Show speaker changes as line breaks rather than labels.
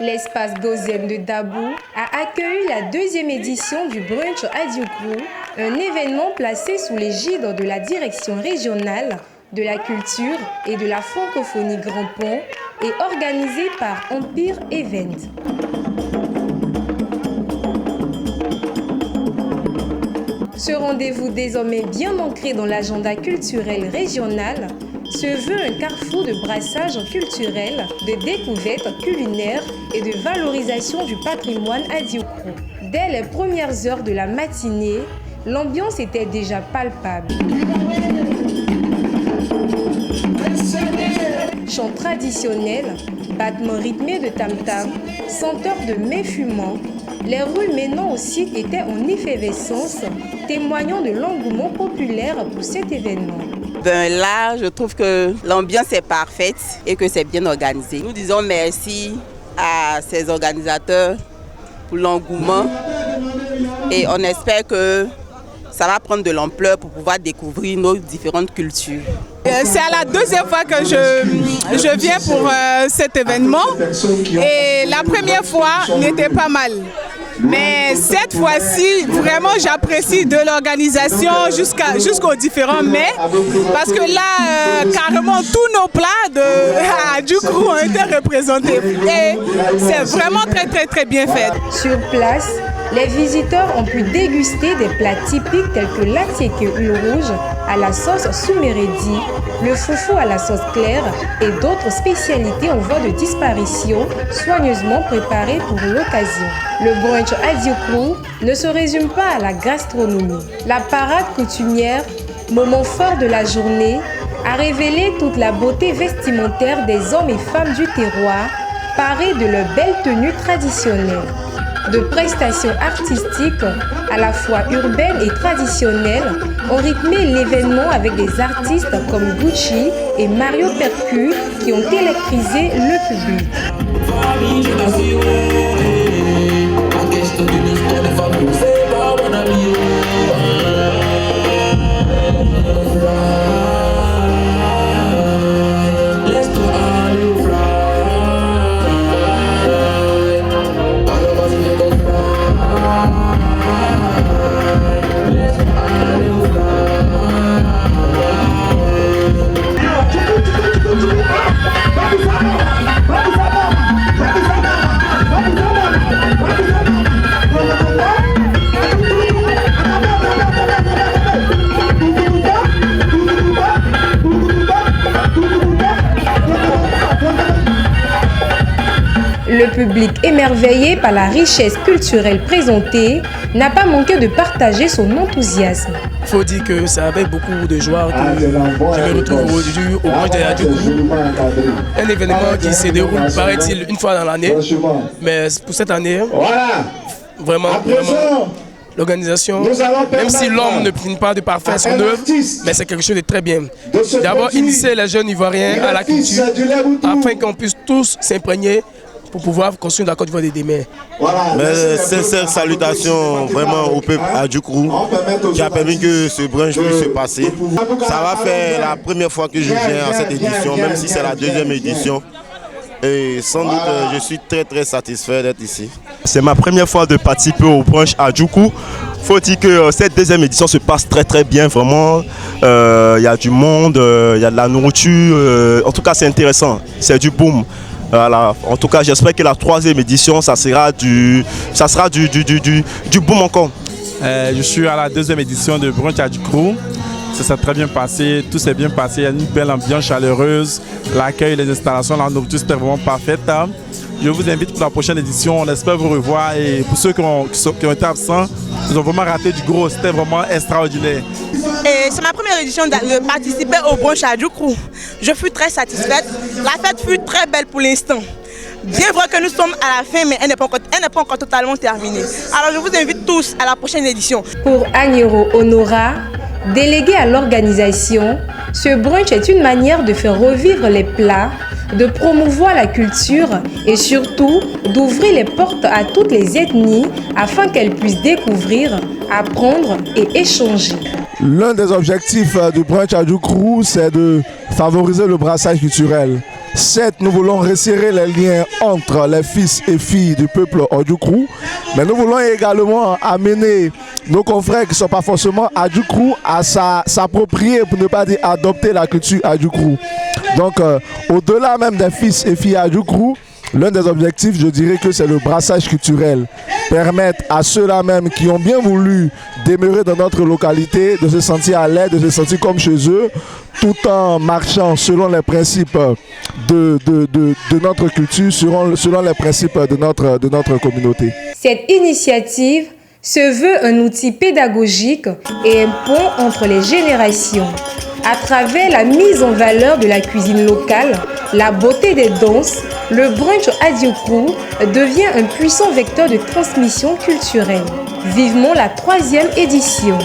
L'espace Dozem de Dabou a accueilli la deuxième édition du brunch Adiokrou, un événement placé sous l'égide de la direction régionale de la culture et de la francophonie Grand Pont et organisé par Empire Event. Ce rendez-vous désormais bien ancré dans l'agenda culturel régional se veut un carrefour de brassage culturel, de découverte culinaire et de valorisation du patrimoine adiokrou. Dès les premières heures de la matinée, l'ambiance était déjà palpable. Chants traditionnels, battements rythmés de tam-tam, senteurs de mets fumants, les rues menant au site étaient en effervescence, témoignant de l'engouement populaire pour cet événement.
Là, je trouve que l'ambiance est parfaite et que c'est bien organisé. Nous disons merci à ces organisateurs pour l'engouement et on espère que ça va prendre de l'ampleur pour pouvoir découvrir nos différentes cultures.
C'est la deuxième fois que je viens pour cet événement et la première fois n'était pas mal. Mais cette fois-ci, vraiment, j'apprécie de l'organisation jusqu'aux différents mets. Parce que là, carrément, tous nos plats d'Adiokrou ont été représentés. Et c'est vraiment très bien fait.
Sur place, les visiteurs ont pu déguster des plats typiques tels que l'atieke huile rouge à la sauce sumeredi, le foufou à la sauce claire et d'autres spécialités en voie de disparition soigneusement préparées pour l'occasion. Le brunch Adiokrou ne se résume pas à la gastronomie. La parade coutumière, moment fort de la journée, a révélé toute la beauté vestimentaire des hommes et femmes du terroir, parés de leurs belles tenues traditionnelles. De prestations artistiques à la fois urbaines et traditionnelles ont rythmé l'événement avec des artistes comme Gucci et Mario Percu qui ont électrisé le public. Le public, émerveillé par la richesse culturelle présentée, n'a pas manqué de partager son enthousiasme.
Il faut dire que c'est avec beaucoup de joie que je me retrouve aujourd'hui au brunch d'Adiokrou. Un événement qui se déroule, paraît-il, une fois dans l'année. Mais pour cette année, vraiment, l'organisation, même si l'homme ne prime pas de parfaire son œuvre, mais c'est quelque chose de très bien. D'abord, initier les jeunes Ivoiriens à la culture, afin qu'on puisse tous s'imprégner pour pouvoir construire la Côte d'Ivoire de demain.
Sincère salutation vraiment au peuple Adiokrou qui a permis que ce brunch puisse se passer. Ça va faire la première fois que je viens à cette édition, même si c'est la deuxième édition. Et sans doute, je suis très satisfait d'être ici.
C'est ma première fois de participer au brunch Adiokrou. Il faut dire que cette deuxième édition se passe très bien, vraiment. Il y a du monde, il y a de la nourriture. En tout cas, c'est intéressant. C'est du boom. Voilà. En tout cas, j'espère que la troisième édition, ça sera du boom encore.
Je suis à la deuxième édition de brunch Adiokrou. Ça s'est très bien passé, tout s'est bien passé. Il y a une belle ambiance chaleureuse. L'accueil, les installations, la nourriture, c'était vraiment parfaite. Je vous invite pour la prochaine édition. On espère vous revoir. Et pour ceux qui ont été absents, ils ont vraiment raté du gros. C'était vraiment extraordinaire.
C'est ma première édition de participer au brunch Adiokrou. Je fus très satisfaite. La fête fut très belle pour l'instant. Bien vrai que nous sommes à la fin, mais elle n'est pas encore totalement terminée. Alors je vous invite tous à la prochaine édition.
Pour Agnero Honora, délégué à l'organisation, ce brunch est une manière de faire revivre les plats, de promouvoir la culture et surtout d'ouvrir les portes à toutes les ethnies afin qu'elles puissent découvrir, apprendre et échanger.
L'un des objectifs du brunch Adiokrou, c'est de favoriser le brassage culturel. Certes, nous voulons resserrer les liens entre les fils et filles du peuple Adjoukrou, mais nous voulons également amener nos confrères qui ne sont pas forcément Adjoukrou à s'approprier, pour ne pas dire adopter la culture Adjoukrou. Donc, au-delà même des fils et filles Adjoukrou, l'un des objectifs, je dirais que c'est le brassage culturel. Permettre à ceux-là même qui ont bien voulu demeurer dans notre localité de se sentir à l'aise, de se sentir comme chez eux, tout en marchant selon les principes de notre culture, selon les principes de notre communauté.
Cette initiative se veut un outil pédagogique et un pont entre les générations. À travers la mise en valeur de la cuisine locale, la beauté des danses, le brunch Adjoukrou devient un puissant vecteur de transmission culturelle. Vivement la 3e édition.